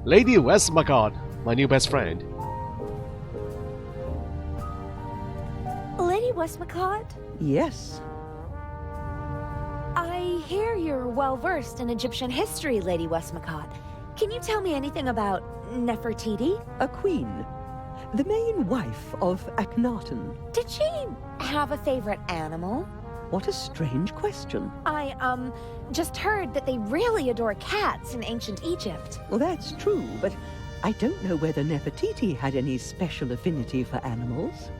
Lady Westmacott, my new best friend. Lady Westmacott? Yes. I hear you're well-versed in Egyptian history, Lady Westmacott. Can you tell me anything about Nefertiti? A queen. The main wife of Akhenaten. Did she have a favorite animal? What a strange question. I, just heard that they really adore cats in ancient Egypt. Well, that's true, but I don't know whether Nefertiti had any special affinity for animals.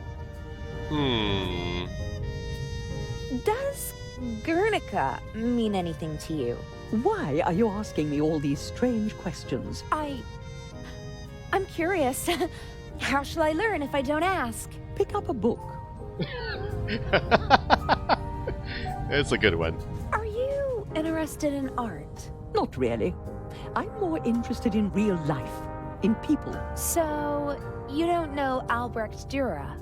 Does Guernica mean anything to you? Why are you asking me all these strange questions? I'm curious. How shall I learn if I don't ask? Pick up a book. It's a good one. Are you interested in art? Not really. I'm more interested in real life, in people. So, you don't know Albrecht Dürer?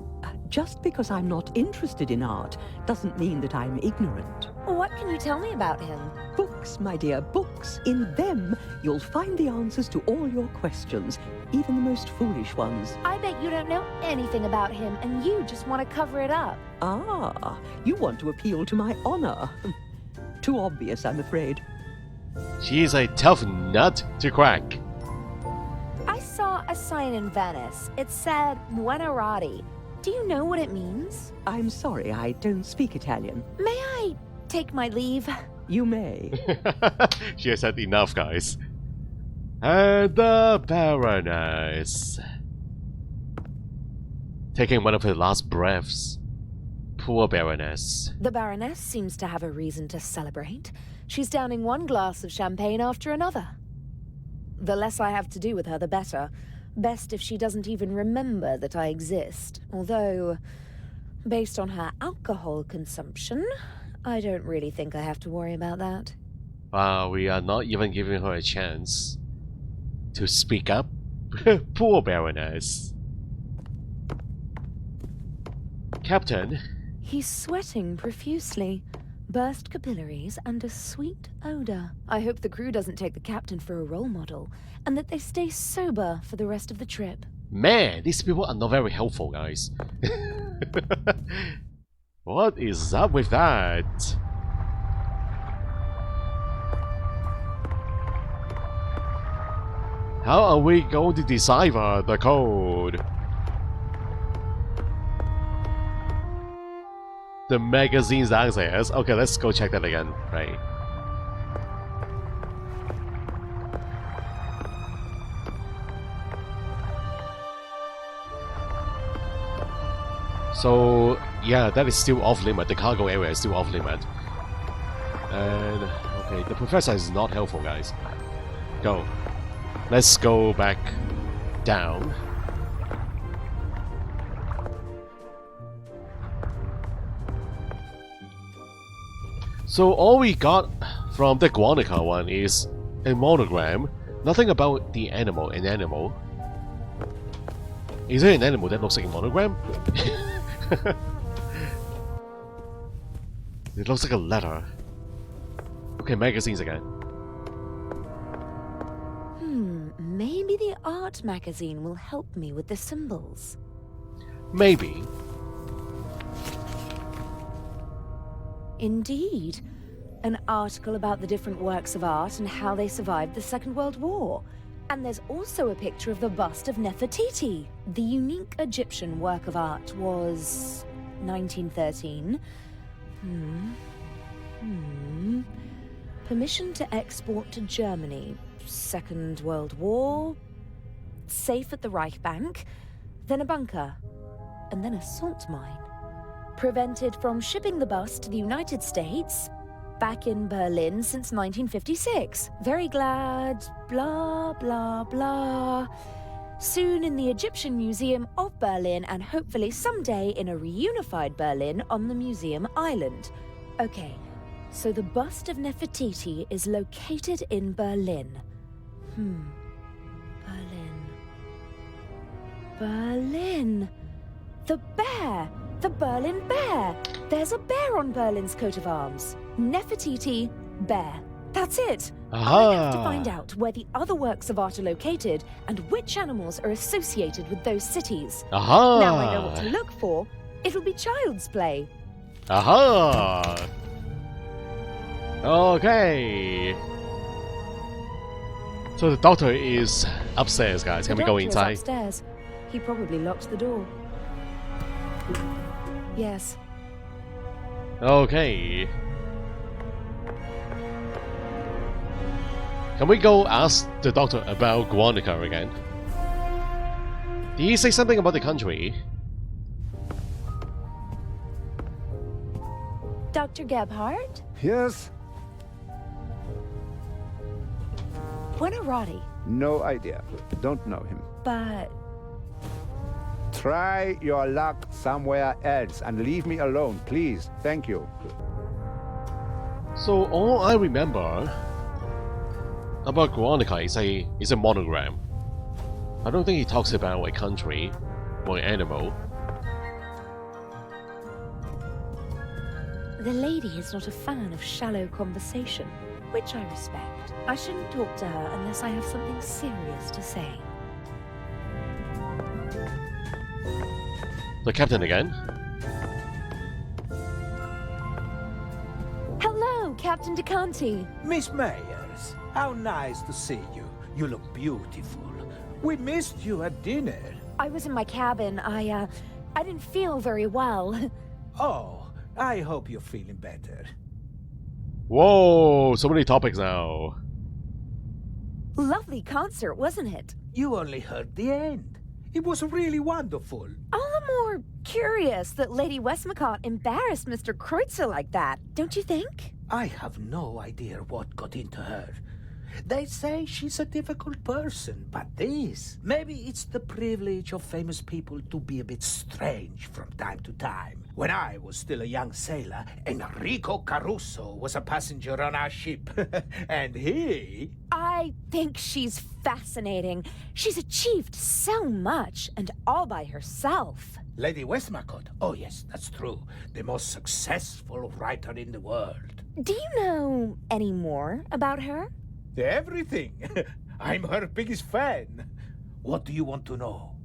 Just because I'm not interested in art doesn't mean that I'm ignorant. What can you tell me about him? Books, my dear, books. In them, you'll find the answers to all your questions, even the most foolish ones. I bet you don't know anything about him, and you just want to cover it up. Ah, you want to appeal to my honor. Too obvious, I'm afraid. She's a tough nut to crack. I saw a sign in Venice. It said Buonarroti. Do you know what it means? I'm sorry, I don't speak Italian. May I take my leave? You may. She has had enough, guys. And the Baroness. Taking one of her last breaths. Poor Baroness. The Baroness seems to have a reason to celebrate. She's downing one glass of champagne after another. The less I have to do with her, the better. Best if she doesn't even remember that I exist. Although, based on her alcohol consumption, I don't really think I have to worry about that. Wow, we are not even giving her a chance to speak up. Poor Baroness. Captain. He's sweating profusely. Burst capillaries and a sweet odor. I hope the crew doesn't take the captain for a role model, and that they stay sober for the rest of the trip. Man, these people are not very helpful, guys. What is up with that? How are we going to decipher the code? The magazine's access. Okay, let's go check that again. Right. So, yeah, that is still off limit. The cargo area is still off limit. And, okay, the professor is not helpful, guys. Go. Let's go back down. So all we got from the Guernica one is a monogram. Nothing about the animal, an animal. Is there an animal that looks like a monogram? It looks like a letter. Okay, magazines again. Maybe the art magazine will help me with the symbols. Maybe. Indeed. An article about the different works of art and how they survived the Second World War. And there's also a picture of the bust of Nefertiti. The unique Egyptian work of art was 1913. Permission to export to Germany. Second World War. Safe at the Reich Bank. Then a bunker. And then a salt mine. Prevented from shipping the bust to the United States. Back in Berlin since 1956. Very glad, blah, blah, blah. Soon in the Egyptian Museum of Berlin, and hopefully someday in a reunified Berlin on the Museum Island. Okay, so the bust of Nefertiti is located in Berlin. Berlin. The bear! The Berlin Bear! There's a bear on Berlin's coat of arms. Nefertiti, bear. That's it. Aha. I have to find out where the other works of art are located and which animals are associated with those cities. Aha! Now I know what to look for. It'll be child's play. Aha! Okay. So the doctor is upstairs, guys. Can we go The doctor is inside? upstairs. He probably locked the door. Yes. Okay. Can we go ask the doctor about Guernica again? Did he say something about the country? Dr. Gebhardt? Yes? Buonarroti. No idea. Don't know him. But Try your luck somewhere else and leave me alone, please. Thank you. So all I remember about Guernica is a monogram. I don't think he talks about a country or an animal. the lady is not a fan of shallow conversation, which I respect. I shouldn't talk to her unless I have something serious to say. The captain again? Hello, Captain DeCanti. Miss Mayers, how nice to see you. You look beautiful. We missed you at dinner. I was in my cabin. I didn't feel very well. Oh, I hope you're feeling better. Whoa, so many topics now. Lovely concert, wasn't it? You only heard the end. It was really wonderful. All the more curious that Lady Westmacott embarrassed Mr. Kreutzer like that, don't you think? I have no idea what got into her. They say she's a difficult person, but maybe it's the privilege of famous people to be a bit strange from time to time. When I was still a young sailor, Enrico Caruso was a passenger on our ship, and he... I think she's fascinating. She's achieved so much, and all by herself. Lady Westmacott, oh yes, that's true. The most successful writer in the world. Do you know any more about her? Everything. I'm her biggest fan. What do you want to know?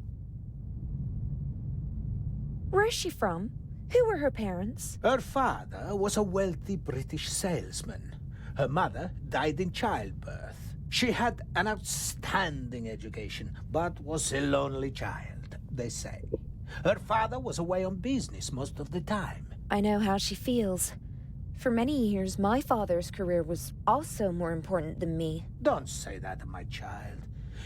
Where is she from? Who were her parents? Her father was a wealthy British salesman. Her mother died in childbirth. She had an outstanding education, but was a lonely child, they say. Her father was away on business most of the time. I know how she feels. For many years, my father's career was also more important than me. Don't say that, my child.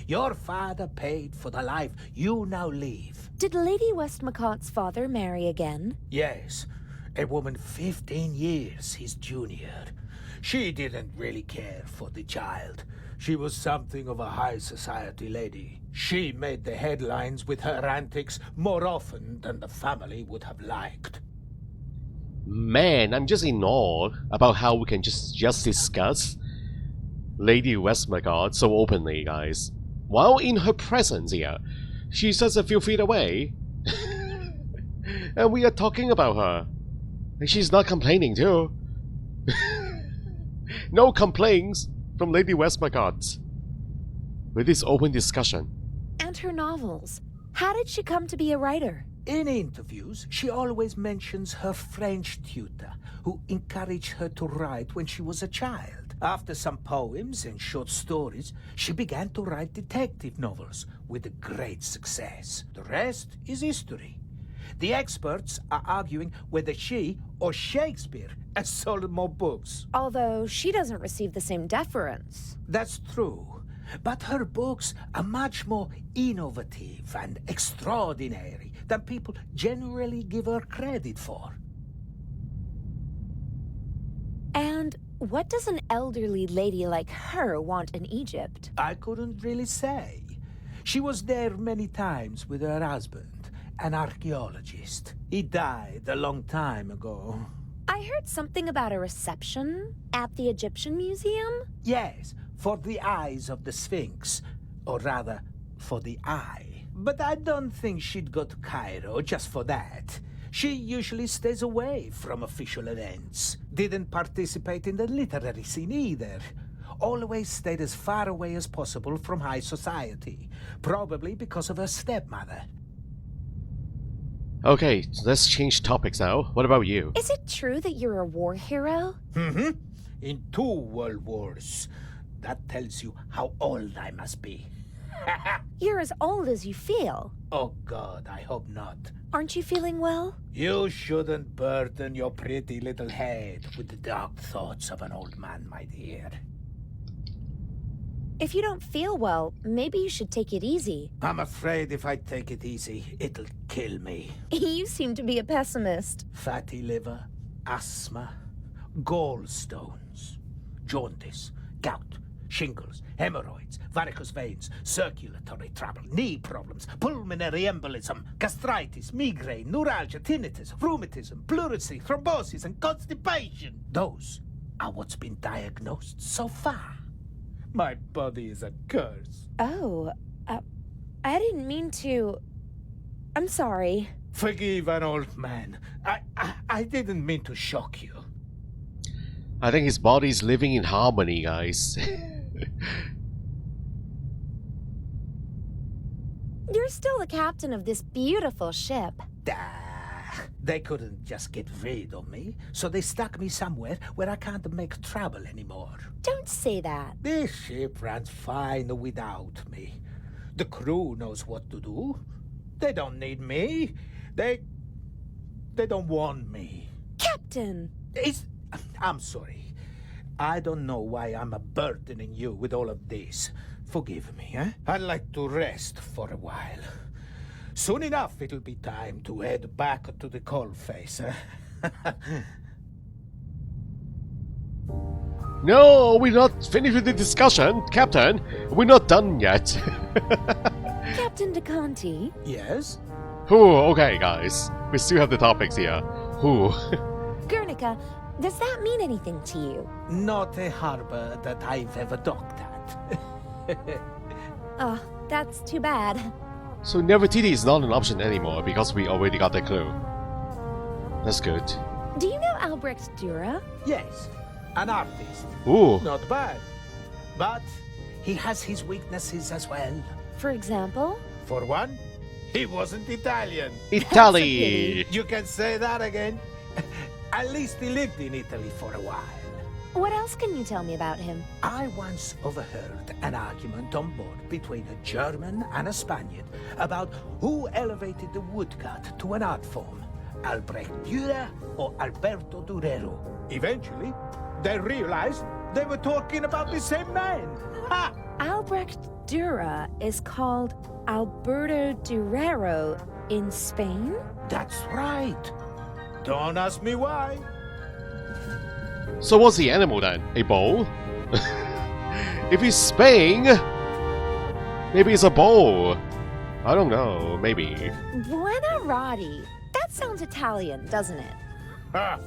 Your father paid for the life you now live. Did Lady Westmacott's father marry again? Yes, a woman 15 years his junior. She didn't really care for the child. She was something of a high society lady. She made the headlines with her antics more often than the family would have liked. Man, I'm just in awe about how we can just discuss Lady Westmacott so openly, guys. While in her presence here, she's just a few feet away. And we are talking about her. And she's not complaining too. No complaints from Lady Westmacott. With this open discussion. And her novels. How did she come to be a writer? In interviews, she always mentions her French tutor, who encouraged her to write when she was a child. After some poems and short stories, she began to write detective novels with great success. The rest is history. The experts are arguing whether she or Shakespeare has sold more books. Although she doesn't receive the same deference. That's true. But her books are much more innovative and extraordinary than people generally give her credit for. And what does an elderly lady like her want in Egypt? I couldn't really say. She was there many times with her husband, an archaeologist. He died a long time ago. I heard something about a reception at the Egyptian Museum? Yes, for the eyes of the Sphinx. Or rather, for the eye. But I don't think she'd go to Cairo just for that. She usually stays away from official events. Didn't participate in the literary scene either. always stayed as far away as possible from high society, probably because of her stepmother. Okay, let's change topics now. What about you? Is it true that you're a war hero? Mm-hmm. In 2 world wars. That tells you how old I must be. You're as old as you feel. Oh God, I hope not. Aren't you feeling well? You shouldn't burden your pretty little head with the dark thoughts of an old man, my dear. If you don't feel well, maybe you should take it easy. I'm afraid if I take it easy, it'll kill me. You seem to be a pessimist. Fatty liver, asthma, gallstones, jaundice, gout, shingles, hemorrhoids, varicose veins, circulatory trouble, knee problems, pulmonary embolism, gastritis, migraine, neuralgia, tinnitus, rheumatism, pleurisy, thrombosis, and constipation. Those are what's been diagnosed so far. My body is a curse. Oh, I didn't mean to... I'm sorry. Forgive an old man. I didn't mean to shock you. I think his body's living in harmony, guys. You're still the captain of this beautiful ship. They couldn't just get rid of me, so they stuck me somewhere where I can't make trouble anymore. Don't say that. This ship runs fine without me. The crew knows what to do. They don't need me. They don't want me. Captain! I'm sorry. I don't know why I'm burdening you with all of this. Forgive me, eh? I'd like to rest for a while. Soon enough, it'll be time to head back to the coalface. No, we're not finished with the discussion, Captain. We're not done yet. Captain DeConti? Yes? Whew, okay, guys. We still have the topics here. Whew. Guernica, does that mean anything to you? Not a harbor that I've ever docked at. Oh, that's too bad. So Nefertiti is not an option anymore because we already got the clue. That's good. Do you know Albrecht Dürer? Yes, an artist. Ooh. Not bad. But he has his weaknesses as well. For example? For one, he wasn't Italian. Italy! You can say that again. At least he lived in Italy for a while. What else can you tell me about him? I once overheard an argument on board between a German and a Spaniard about who elevated the woodcut to an art form, Albrecht Dürer or Alberto Durero. Eventually, they realized they were talking about the same man. Ha! Albrecht Dürer is called Alberto Durero in Spain? That's right. Don't ask me why. So what's the animal then? A bowl? If he's Spain, maybe it's a bowl. I don't know, maybe. Buonarroti. That sounds Italian, doesn't it? Ha!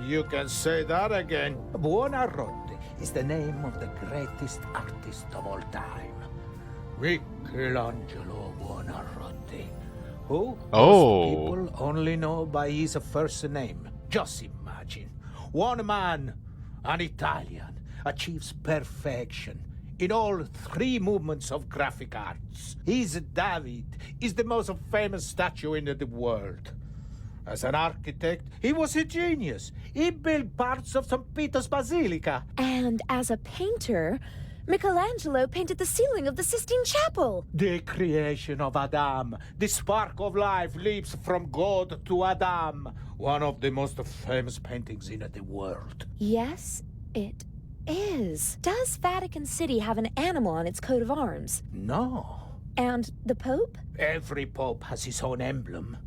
You can say that again. Buonarroti is the name of the greatest artist of all time. Michelangelo Buonarroti. Who most people only know by his first name. Just imagine. One man, an Italian, achieves perfection in all 3 movements of graphic arts. His David is the most famous statue in the world. As an architect, he was a genius. He built parts of St. Peter's Basilica. And as a painter, Michelangelo painted the ceiling of the Sistine Chapel. The creation of Adam. The spark of life leaps from God to Adam. One of the most famous paintings in the world. Yes, it is. Does Vatican City have an animal on its coat of arms? No. And the Pope? Every pope has his own emblem.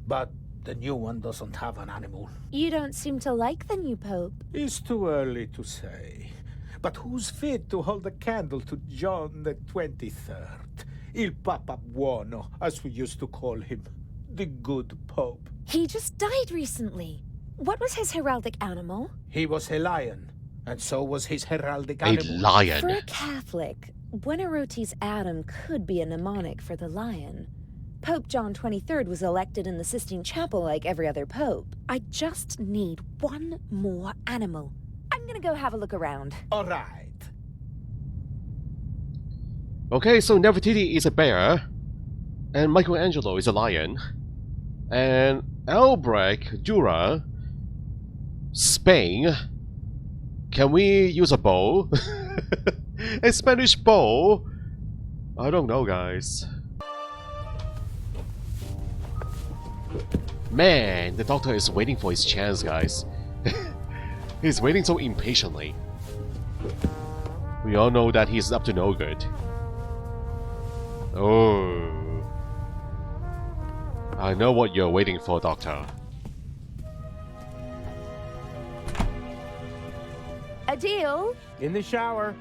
But the new one doesn't have an animal. You don't seem to like the new Pope. It's too early to say. But who's fit to hold a candle to John the 23rd? Il Papa Buono, as we used to call him. The good Pope. He just died recently. What was his heraldic animal? He was a lion, and so was his heraldic A animal. lion. For a Catholic, Buonarroti's Adam could be a mnemonic for the lion. Pope John XXIII was elected in the Sistine Chapel like every other pope. I just need one more animal. I'm gonna go have a look around. All right. Okay, so Nefertiti is a bear, and Michelangelo is a lion, and Albrecht, Jura, Spain. Can we use a bow? A Spanish bow? I don't know, guys. Man, the doctor is waiting for his chance, guys. He's waiting so impatiently. We all know that he's up to no good. Oh. I know what you're waiting for, Doctor. Adil, In the shower.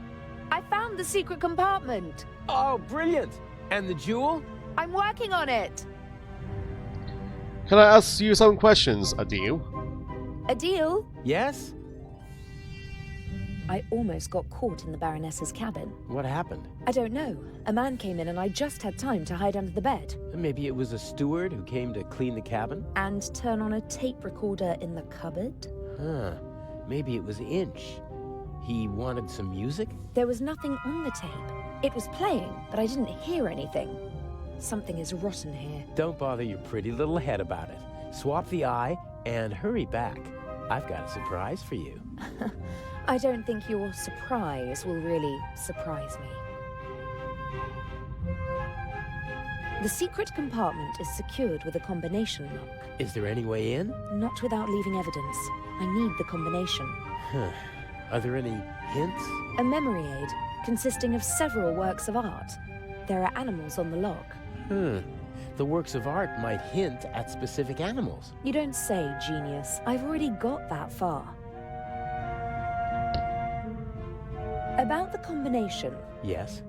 I found the secret compartment. Oh, brilliant! And the jewel? I'm working on it. Can I ask you some questions, Adil? Adil? Yes? I almost got caught in the Baroness's cabin. What happened? I don't know. A man came in and I just had time to hide under the bed. Maybe it was a steward who came to clean the cabin? And turn on a tape recorder in the cupboard. Huh. Maybe it was Inch. He wanted some music? There was nothing on the tape. It was playing, but I didn't hear anything. Something is rotten here. Don't bother your pretty little head about it. Swap the eye and hurry back. I've got a surprise for you. I don't think your surprise will really surprise me. The secret compartment is secured with a combination lock. Is there any way in? Not without leaving evidence. I need the combination. Huh. Are there any hints? A memory aid consisting of several works of art. There are animals on the log. The works of art might hint at specific animals. You don't say, genius. I've already got that far. About the combination. Yes?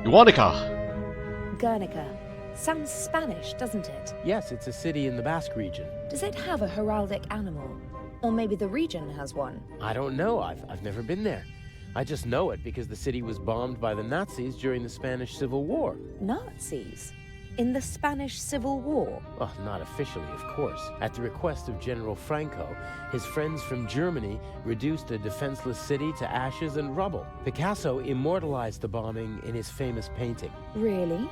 Guernica! Guernica. Sounds Spanish, doesn't it? Yes, it's a city in the Basque region. Does it have a heraldic animal? Or maybe the region has one? I don't know. I've never been there. I just know it because the city was bombed by the Nazis during the Spanish Civil War. Nazis? In the Spanish Civil War? Well, not officially, of course. At the request of General Franco, his friends from Germany reduced a defenseless city to ashes and rubble. Picasso immortalized the bombing in his famous painting. Really?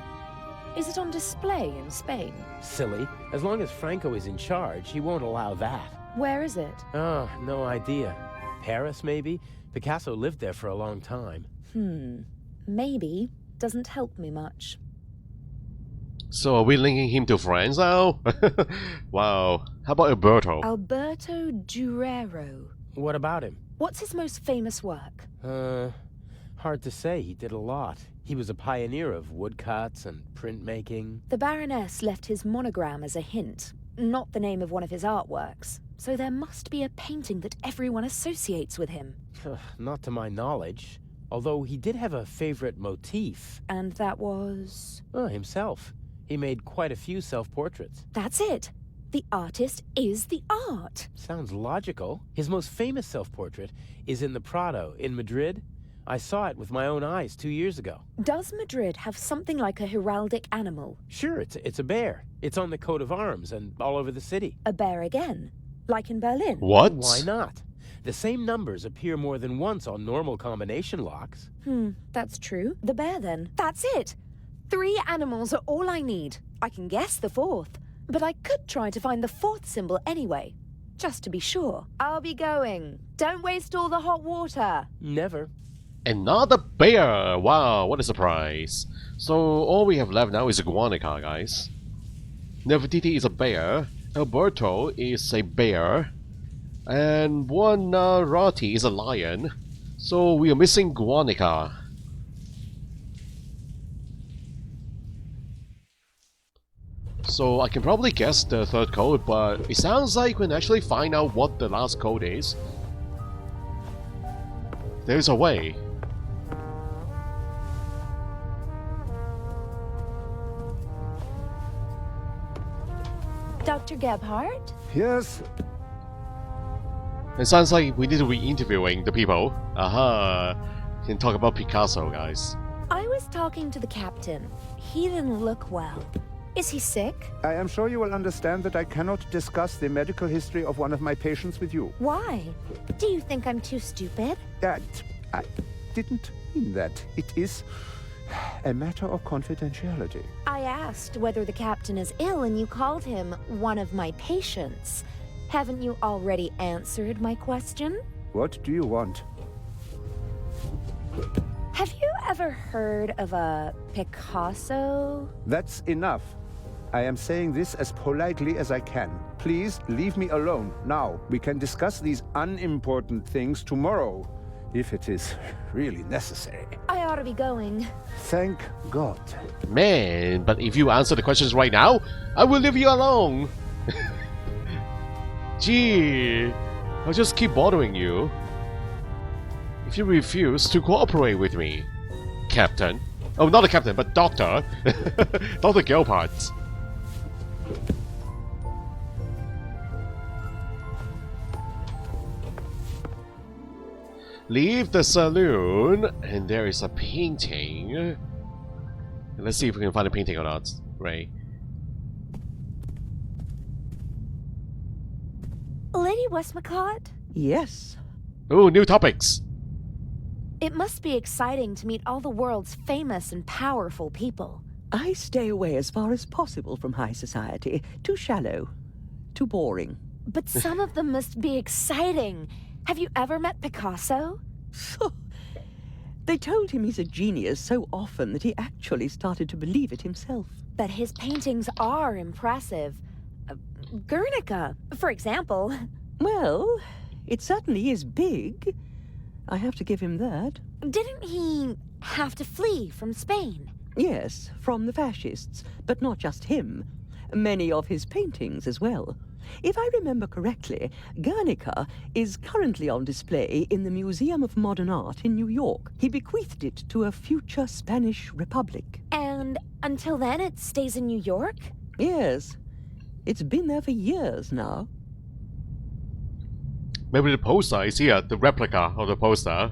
Is it on display in Spain? Silly. As long as Franco is in charge, he won't allow that. Where is it? Oh, no idea. Paris, maybe? Picasso lived there for a long time. Maybe. Doesn't help me much. So are we linking him to France now? Wow. How about Alberto? Alberto Durero. What about him? What's his most famous work? Hard to say. He did a lot. He was a pioneer of woodcuts and printmaking. The Baroness left his monogram as a hint, not the name of one of his artworks. So there must be a painting that everyone associates with him. Not to my knowledge. Although he did have a favorite motif. And that was? Himself. He made quite a few self-portraits. That's it. The artist is the art. Sounds logical. His most famous self-portrait is in the Prado in Madrid. I saw it with my own eyes 2 years ago. Does Madrid have something like a heraldic animal? Sure, it's a bear. It's on the coat of arms and all over the city. A bear again? Like in Berlin? What? Why not? The same numbers appear more than once on normal combination locks. That's true. The bear then. That's it! 3 animals are all I need. I can guess the 4th. But I could try to find the 4th symbol anyway. Just to be sure. I'll be going. Don't waste all the hot water. Never. Another bear! Wow, what a surprise. So all we have left now is Guernica, guys. Nefertiti is a bear. Alberto is a bear. And Buonarroti is a lion. So we are missing Guernica. So I can probably guess the 3rd code, but it sounds like we can actually find out what the last code is. There's a way. Dr. Gebhardt? Yes? It sounds like we need to be interviewing the people. Aha! Can talk about Picasso, guys. I was talking to the captain. He didn't look well. Is he sick? I am sure you will understand that I cannot discuss the medical history of one of my patients with you. Why? Do you think I'm too stupid? I didn't mean that. It is A matter of confidentiality. I asked whether the captain is ill and you called him one of my patients. Haven't you already answered my question? What do you want? Have you ever heard of a Picasso? That's enough. I am saying this as politely as I can. Please leave me alone now. We can discuss these unimportant things tomorrow, if it is really necessary. I ought to be going. Thank God. Man, but if you answer the questions right now, I will leave you alone. Gee, I'll just keep bothering you. If you refuse to cooperate with me, Captain. Oh, not the Captain, but Doctor. Dr. Gelpart. Leave the saloon, and there is a painting. Let's see if we can find a painting or not, Ray. Lady Westmacott? Yes. Ooh, new topics. It must be exciting to meet all the world's famous and powerful people. I stay away as far as possible from high society. Too shallow. Too boring. But some of them must be exciting. Have you ever met Picasso? They told him he's a genius so often that he actually started to believe it himself. But his paintings are impressive. Guernica, for example. Well, it certainly is big. I have to give him that. Didn't he have to flee from Spain? Yes, from the fascists, but not just him. Many of his paintings as well. If I remember correctly, Guernica is currently on display in the Museum of Modern Art in New York. He bequeathed it to a future Spanish republic. And until then it stays in New York? Yes. It's been there for years now. Maybe the poster is here, the replica of the poster.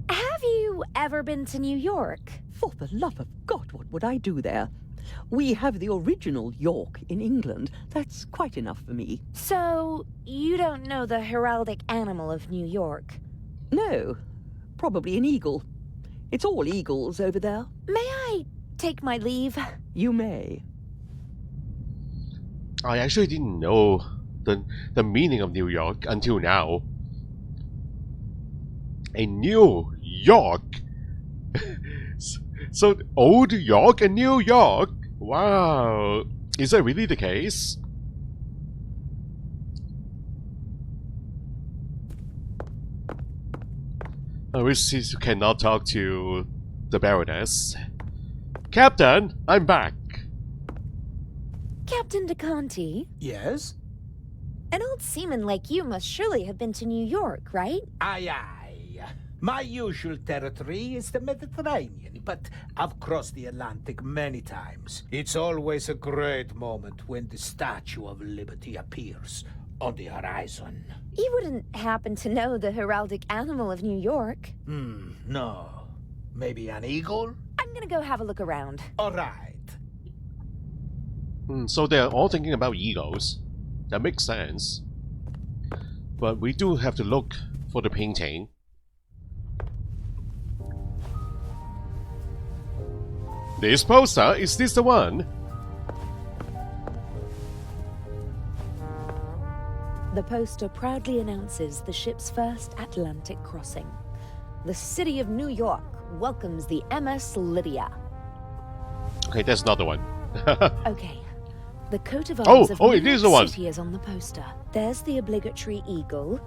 Have you ever been to New York? For the love of God, what would I do there? We have the original York in England. That's quite enough for me. So, you don't know the heraldic animal of New York? No, probably an eagle. It's all eagles over there. May I take my leave? You may. I actually didn't know the meaning of New York until now. A New York? So, Old York and New York? Wow. Is that really the case? We cannot talk to the Baroness. Captain, I'm back. Captain de Conti, Yes? an old seaman like you must surely have been to New York, right? Aye, aye. My usual territory is the Mediterranean, but I've crossed the Atlantic many times. It's always a great moment when the Statue of Liberty appears on the horizon. You wouldn't happen to know the heraldic animal of New York. No. Maybe an eagle? I'm gonna go have a look around. All right. So they're all thinking about eagles. That makes sense. But we do have to look for the painting. This poster, is this the one? The poster proudly announces the ship's first Atlantic crossing. The city of New York welcomes the MS Lydia. Okay, that's not the one. Okay. The coat of arms of New it is the York one. City is on the poster. There's the obligatory eagle.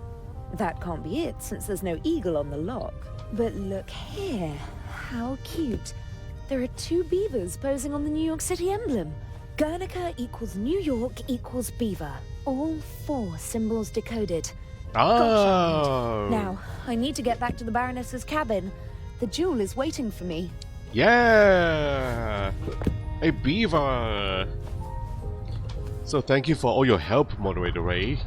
That can't be it, since there's no eagle on the lock. But look here. How cute. There are two beavers posing on the New York City emblem. Guernica equals New York equals beaver. All 4 symbols decoded. Oh. Now, I need to get back to the Baroness's cabin. The jewel is waiting for me. Yeah! A beaver! So thank you for all your help, Moderator Ray.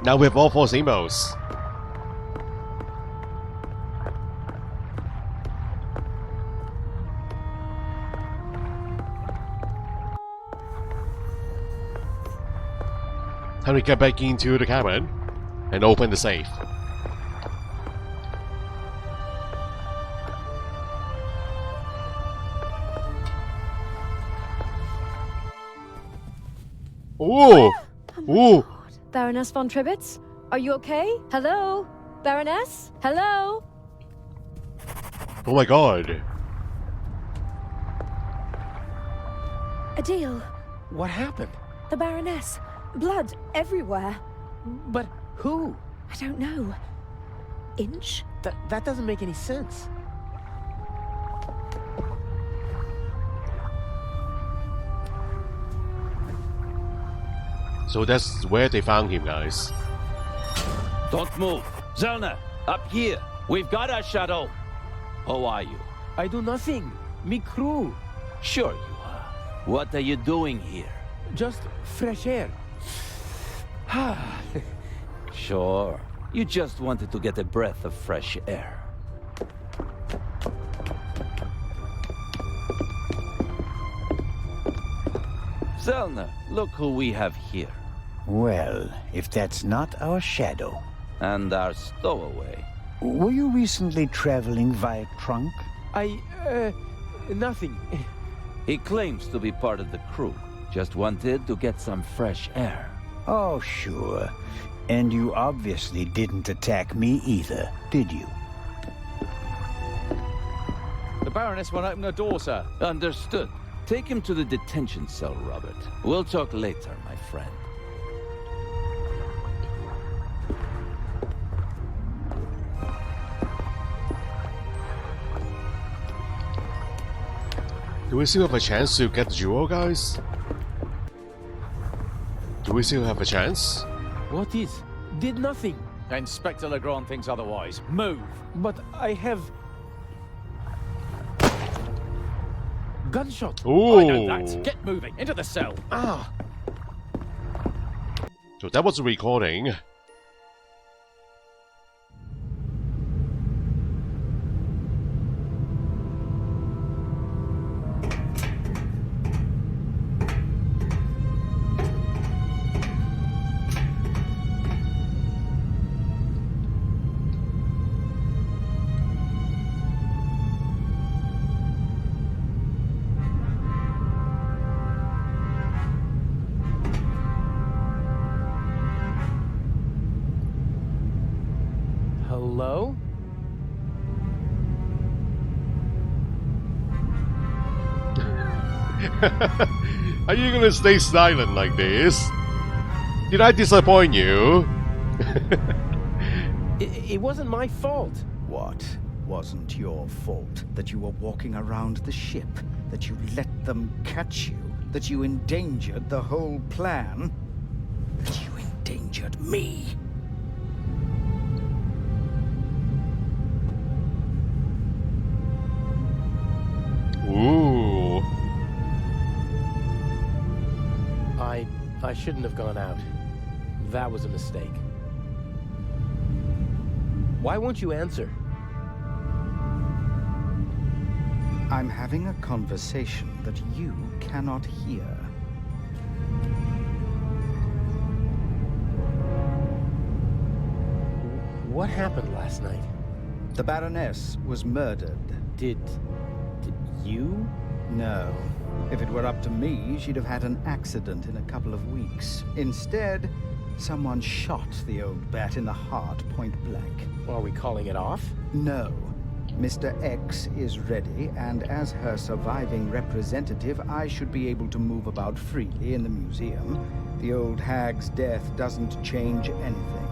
Now we have all 4 symbols. Time to get back into the cabin and open the safe. Ooh! Ooh! Baroness von Tribbets? Are you okay? Hello? Baroness? Hello? Oh my god. Adil, What happened? the Baroness. Blood everywhere. But who? I don't know. Inch? That doesn't make any sense. So that's where they found him, guys. Don't move. Zellner, up here. We've got our shadow. How are you? I do nothing. Me crew. Sure you are. What are you doing here? Just fresh air. Sure. You just wanted to get a breath of fresh air. Zellner, look who we have here. Well, if that's not our shadow. And our stowaway. Were you recently traveling via trunk? Nothing. He claims to be part of the crew. Just wanted to get some fresh air. Oh, sure. And you obviously didn't attack me either, did you? The Baroness won't open her door, sir. Understood. Take him to the detention cell, Robert. We'll talk later, my friend. Do we still have a chance to get the jewel, guys? Do we still have a chance? What is? Did nothing. Inspector Legrand thinks otherwise. Move! But I have... Gunshot. Ooh! I know that. Get moving. Into the cell. Ah! So that was a recording. Hello? Are you gonna stay silent like this? Did I disappoint you? It wasn't my fault. What wasn't your fault? That you were walking around the ship? That you let them catch you? That you endangered the whole plan? That you endangered me? Ooh. I shouldn't have gone out. That was a mistake. Why won't you answer? I'm having a conversation that you cannot hear. What happened last night? The Baroness was murdered. Did you? No. If it were up to me, she'd have had an accident in a couple of weeks. Instead, someone shot the old bat in the heart point blank. Are we calling it off? No. Mr. X is ready, and as her surviving representative, I should be able to move about freely in the museum. The old hag's death doesn't change anything.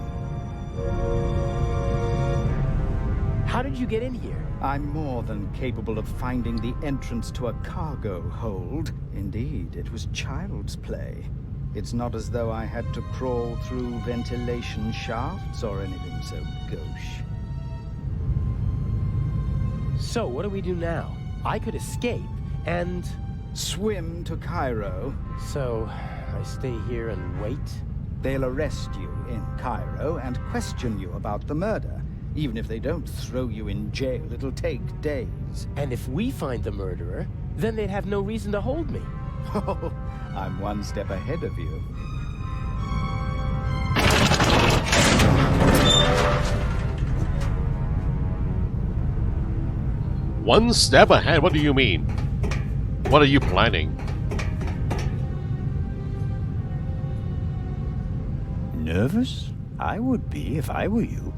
How did you get in here? I'm more than capable of finding the entrance to a cargo hold. Indeed, it was child's play. It's not as though I had to crawl through ventilation shafts or anything so gauche. So, what do we do now? I could escape, and... Swim to Cairo. So, I stay here and wait? They'll arrest you in Cairo and question you about the murder. Even if they don't throw you in jail, it'll take days. And if we find the murderer, then they'd have no reason to hold me. Oh, I'm one step ahead of you. One step ahead? What do you mean? What are you planning? Nervous? I would be if I were you.